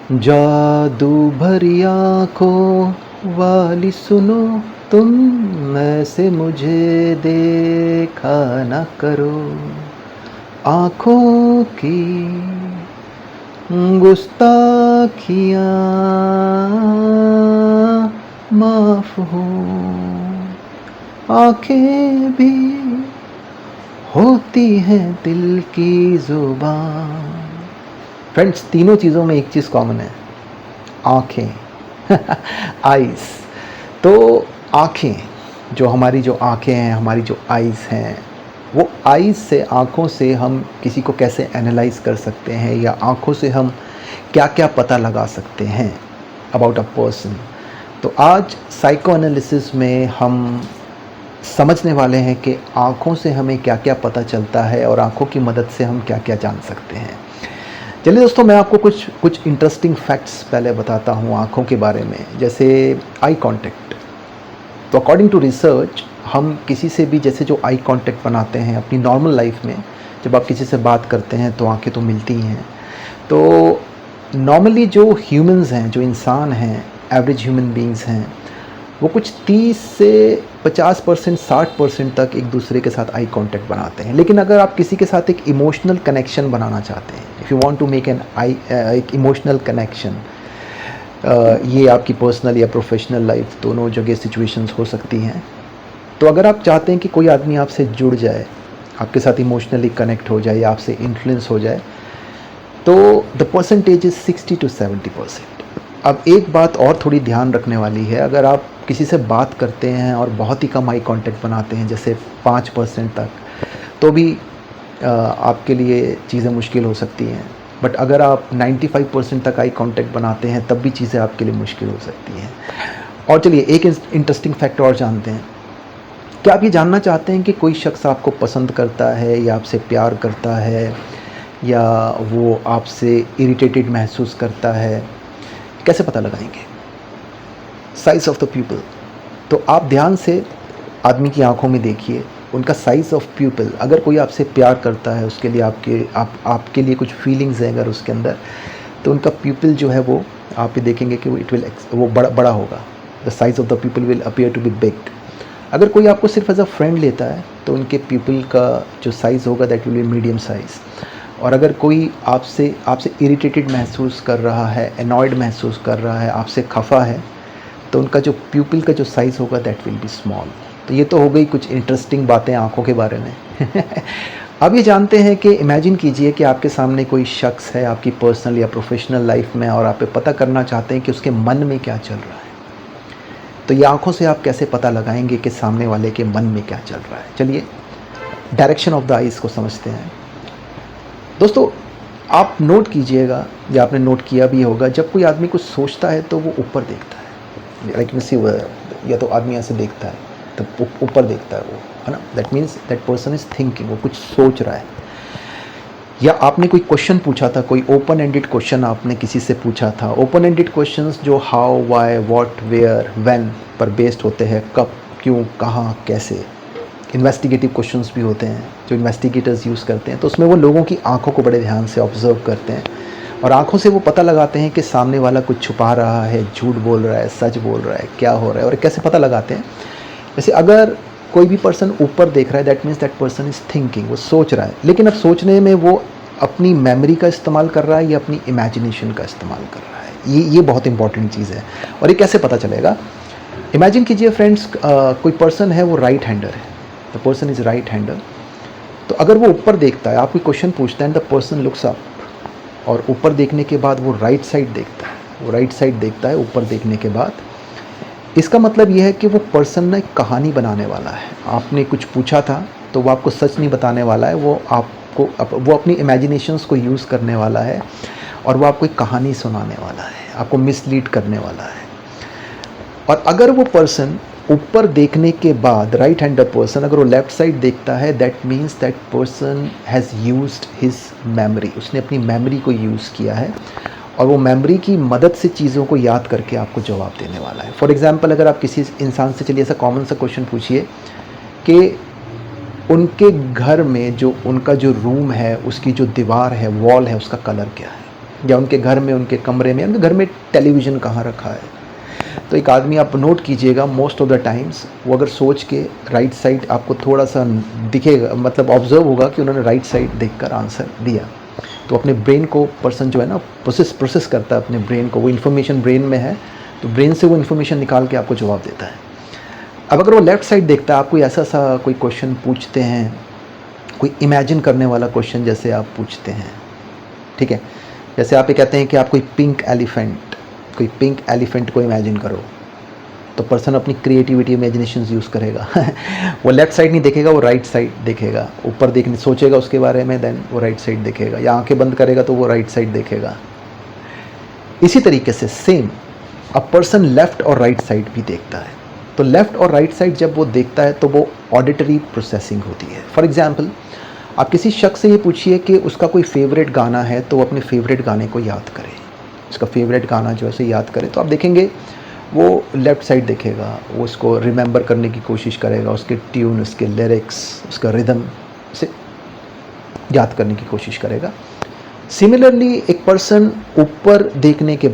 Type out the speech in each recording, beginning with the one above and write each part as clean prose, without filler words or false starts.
जादू भरी आँखों वाली सुनो, तुम ऐसे मुझे देखा न करो। आँखों की गुस्ताखियाँ माफ़ हो, आँखें भी होती हैं दिल की ज़ुबान। फ्रेंड्स, तीनों चीज़ों में एक चीज़ कॉमन है, आँखें। आइज़। तो आँखें, जो हमारी जो आँखें हैं, हमारी जो आइज़ हैं, वो आइज़ से, आँखों से हम किसी को कैसे एनालाइज़ कर सकते हैं, या आँखों से हम क्या-क्या पता लगा सकते हैं अबाउट अ पर्सन। तो आज साइको एनालिसिस में हम समझने वाले हैं कि आँखों से हमें क्या-क्या पता चलता है और आँखों की मदद से हम क्या-क्या जान सकते हैं। चलिए दोस्तों, मैं आपको कुछ कुछ इंटरेस्टिंग फैक्ट्स पहले बताता हूँ आँखों के बारे में। जैसे आई कॉन्टैक्ट। तो अकॉर्डिंग टू रिसर्च, हम किसी से भी जैसे जो आई कॉन्टैक्ट बनाते हैं अपनी नॉर्मल लाइफ में, जब आप किसी से बात करते हैं तो आँखें तो मिलती ही हैं। तो नॉर्मली जो ह्यूमन्स हैं, जो इंसान हैं, एवरेज ह्यूमन बीइंग्स हैं, वो कुछ 30 से 50%, 60% तक एक दूसरे के साथ आई कांटेक्ट बनाते हैं। लेकिन अगर आप किसी के साथ एक इमोशनल कनेक्शन बनाना चाहते हैं, if you want to make एक इमोशनल कनेक्शन, ये आपकी पर्सनल या प्रोफेशनल लाइफ दोनों जगह सिचुएशंस हो सकती हैं। तो अगर आप चाहते हैं कि कोई आदमी आपसे जुड़ जाए, आपके साथ इमोशनली कनेक्ट हो जाए या आपसे इन्फ्लुएंस हो जाए, तो द परसेंटेज इज़ 60 to 70%। अब एक बात और थोड़ी ध्यान रखने वाली है, अगर आप किसी से बात करते हैं और बहुत ही कम आई कांटेक्ट बनाते हैं, जैसे 5% तक, तो भी आपके लिए चीज़ें मुश्किल हो सकती हैं। बट अगर आप 95% तक आई कांटेक्ट बनाते हैं, तब भी चीज़ें आपके लिए मुश्किल हो सकती हैं। और चलिए एक इंटरेस्टिंग फैक्ट और जानते हैं। क्या आप ये जानना चाहते हैं कि कोई शख्स आपको पसंद करता है या आपसे प्यार करता है, या वो आपसे इरिटेटेड महसूस करता है? कैसे पता लगाएंगे? Size of the प्यूपिल। तो आप ध्यान से आदमी की आंखों में देखिए, उनका साइज़ ऑफ प्यूपिल। अगर कोई आपसे प्यार करता है, उसके लिए आपके लिए कुछ फीलिंग्स हैं अगर उसके अंदर, तो उनका प्यूपिल जो है वो आप ये देखेंगे कि वो बड़ा बड़ा होगा। The size of the pupil will appear to be big. अगर कोई आपको सिर्फ एज अ फ्रेंड लेता है, तो उनके प्यूपिल का जो साइज़ होगा that will be medium size. और अगर कोई आपसे आपसे इरिटेटेड महसूस कर रहा है, एनॉयड महसूस कर रहा है, आपसे खफा है, तो उनका जो प्यूपिल का जो साइज़ होगा दैट विल बी स्मॉल। तो ये तो हो गई कुछ इंटरेस्टिंग बातें आँखों के बारे में। अब ये जानते हैं कि इमेजिन कीजिए कि आपके सामने कोई शख्स है आपकी पर्सनल या प्रोफेशनल लाइफ में, और आप ये पता करना चाहते हैं कि उसके मन में क्या चल रहा है। तो ये आँखों से आप कैसे पता लगाएंगे कि सामने वाले के मन में क्या चल रहा है? चलिए डायरेक्शन ऑफ द आइज़ को समझते हैं। दोस्तों, आप नोट कीजिएगा, या आपने नोट किया भी होगा, जब कोई आदमी कुछ सोचता है तो वो ऊपर देखता है। लाइक यू सी, या तो आदमी ऐसे देखता है तो ऊपर देखता है वो, है ना? That means that person is thinking, वो कुछ सोच रहा है। या आपने कोई क्वेश्चन पूछा था, कोई ओपन एंडेड क्वेश्चन आपने किसी से पूछा था। ओपन एंडेड क्वेश्चंस जो how, why, what, where, when पर बेस्ड होते हैं, कब, क्यों, कहाँ, कैसे। इन्वेस्टिगेटिव क्वेश्चंस भी होते हैं जो इन्वेस्टिगेटर्स यूज़ करते हैं, तो उसमें वो लोगों की आंखों को बड़े ध्यान से ऑब्जर्व करते हैं, और आंखों से वो पता लगाते हैं कि सामने वाला कुछ छुपा रहा है, झूठ बोल रहा है, सच बोल रहा है, क्या हो रहा है। और कैसे पता लगाते हैं? जैसे अगर कोई भी पर्सन ऊपर देख रहा है, that means that person is thinking, वो सोच रहा है। लेकिन अब सोचने में वो अपनी मेमोरी का इस्तेमाल कर रहा है या अपनी इमेजिनेशन का इस्तेमाल कर रहा है, ये बहुत इंपॉर्टेंट चीज़ है। और ये कैसे पता चलेगा? इमेजिन कीजिए फ्रेंड्स, कोई पर्सन है, वो राइट हैंडर है, the person is right hander. तो अगर वो ऊपर देखता है, आप कोई क्वेश्चन पूछते हैं, द पर्सन लुक्स अप, और ऊपर देखने के बाद वो राइट साइड देखता है, वो राइट साइड देखता है ऊपर देखने के बाद। इसका मतलब ये है कि वो पर्सन ना एक कहानी बनाने वाला है। आपने कुछ पूछा था तो वो आपको सच नहीं बताने वाला है, वो अपनी इमेजिनेशंस को यूज़ करने वाला है, और वो आपको एक कहानी सुनाने वाला है, आपको मिसलीड करने वाला है। और अगर वो पर्सन ऊपर देखने के बाद, राइट हैंडर पर्सन, अगर वो लेफ्ट साइड देखता है, that means that person has used his memory, उसने अपनी मेमोरी को यूज़ किया है, और वो मेमोरी की मदद से चीज़ों को याद करके आपको जवाब देने वाला है। फॉर एग्जांपल, अगर आप किसी इंसान से, चलिए ऐसा कॉमन सा क्वेश्चन पूछिए कि उनके घर में जो उनका जो रूम है, उसकी जो दीवार है, वॉल है, उसका कलर क्या है? या उनके घर में, उनके कमरे में, उनके घर में टेलीविज़न कहाँ रखा है। तो एक आदमी, आप नोट कीजिएगा, मोस्ट ऑफ द टाइम्स वो अगर सोच के राइट साइड आपको थोड़ा सा दिखेगा, मतलब ऑब्जर्व होगा कि उन्होंने राइट साइड देखकर आंसर दिया। तो अपने ब्रेन को पर्सन जो है ना प्रोसेस करता है अपने ब्रेन को, वो इन्फॉर्मेशन ब्रेन में है, तो ब्रेन से वो इन्फॉर्मेशन निकाल के आपको जवाब देता है। अब अगर वो लेफ़्ट साइड देखता है, आप कोई ऐसा सा कोई क्वेश्चन पूछते हैं, कोई इमेजिन करने वाला क्वेश्चन जैसे आप पूछते हैं, ठीक है, जैसे आप ये कहते हैं कि आप कोई पिंक एलिफेंट को इमेजिन करो, तो पर्सन अपनी क्रिएटिविटी, इमेजिनेशन यूज़ करेगा वो लेफ़्ट साइड नहीं देखेगा, वो राइट साइड देखेगा, ऊपर देखने सोचेगा उसके बारे में, देन वो राइट साइड देखेगा, या आंखें बंद करेगा तो वो राइट साइड देखेगा। इसी तरीके से सेम अ पर्सन लेफ़्ट और राइट साइड भी देखता है। तो लेफ़्ट और राइट साइड जब वो देखता है तो वो ऑडिटरी प्रोसेसिंग होती है। फॉर एग्जाम्पल, आप किसी शख्स से ये पूछिए कि उसका कोई फेवरेट गाना है, तो वो अपने फेवरेट गाने को याद करे, उसका फेवरेट गाना जो है याद करे, तो आप देखेंगे वो लेफ़्ट साइड देखेगा, वो उसको रिमेंबर करने की कोशिश करेगा, उसके ट्यून, उसके लिरिक्स, उसका रिदम से याद करने की कोशिश करेगा। सिमिलरली एक पर्सन ऊपर देखने के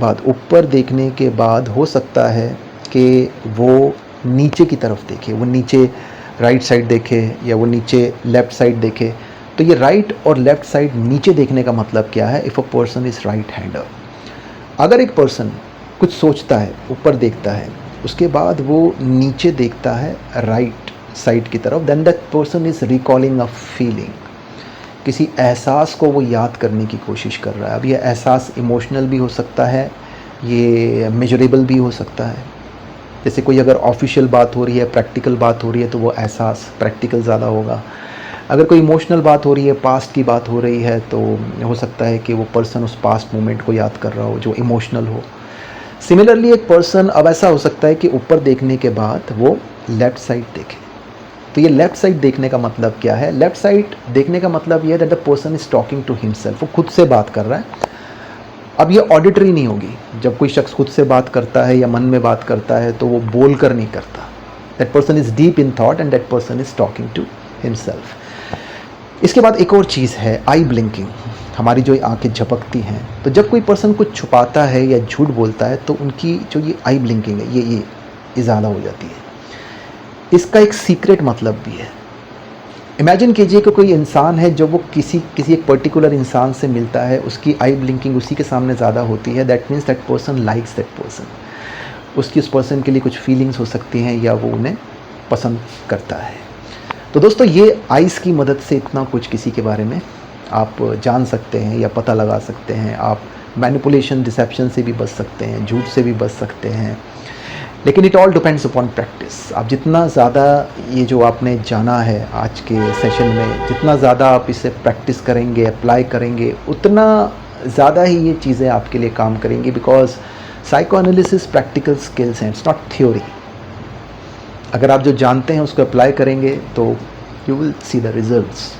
बाद हो सकता है कि वो नीचे की तरफ देखे, वो नीचे राइट साइड देखे या वो नीचे लेफ़्ट साइड देखे। तो ये राइट और लेफ़्ट साइड नीचे देखने का मतलब क्या है? If a person is right hander, अगर एक पर्सन कुछ सोचता है, ऊपर देखता है, उसके बाद वो नीचे देखता है राइट साइड की तरफ, then that person is recalling a feeling, किसी एहसास को वो याद करने की कोशिश कर रहा है। अब ये एहसास इमोशनल भी हो सकता है, ये मेजरेबल भी हो सकता है। जैसे कोई अगर ऑफिशियल बात हो रही है, प्रैक्टिकल बात हो रही है, तो वो एहसास प्रैक्टिकल ज़्यादा होगा। अगर कोई इमोशनल बात हो रही है, पास्ट की बात हो रही है, तो हो सकता है कि वो पर्सन उस पास्ट मोमेंट को याद कर रहा हो जो इमोशनल हो। सिमिलरली एक पर्सन, अब ऐसा हो सकता है कि ऊपर देखने के बाद वो लेफ़्ट साइड देखे। तो ये लेफ़्ट साइड देखने का मतलब क्या है? लेफ़्ट साइड देखने का मतलब ये है that the person is talking to himself, वो खुद से बात कर रहा है। अब ये ऑडिटरी नहीं होगी। जब कोई शख्स खुद से बात करता है या मन में बात करता है तो वो बोल कर नहीं करता। That person is deep in thought and that person is talking to himself. इसके बाद एक और चीज़ है आई ब्लिंकिंग, हमारी जो आंखें झपकती हैं। तो जब कोई पर्सन कुछ छुपाता है या झूठ बोलता है तो उनकी जो ये आई ब्लिंकिंग है ये ज़्यादा हो जाती है। इसका एक सीक्रेट मतलब भी है। इमेजिन कीजिए कि कोई इंसान है, जब वो किसी एक पर्टिकुलर इंसान से मिलता है, उसकी आई ब्लिंकिंग उसी के सामने ज़्यादा होती है। That means that person likes that person, उसकी उस पर्सन के लिए कुछ फीलिंग्स हो सकती हैं या वो उन्हें पसंद करता है। तो दोस्तों, ये आइज़ की मदद से इतना कुछ किसी के बारे में आप जान सकते हैं या पता लगा सकते हैं। आप मैनिपुलेशन, डिसेप्शन से भी बच सकते हैं, झूठ से भी बच सकते हैं, लेकिन it all depends upon practice. आप जितना ज़्यादा ये जो आपने जाना है आज के सेशन में, जितना ज़्यादा आप इसे प्रैक्टिस करेंगे, अप्लाई करेंगे, उतना ज़्यादा ही ये चीज़ें आपके लिए काम करेंगी। Because psycho analysis practical skills हैं, इट्स नॉट थ्योरी। अगर आप जो जानते हैं उसको अप्लाई करेंगे तो you will see the results.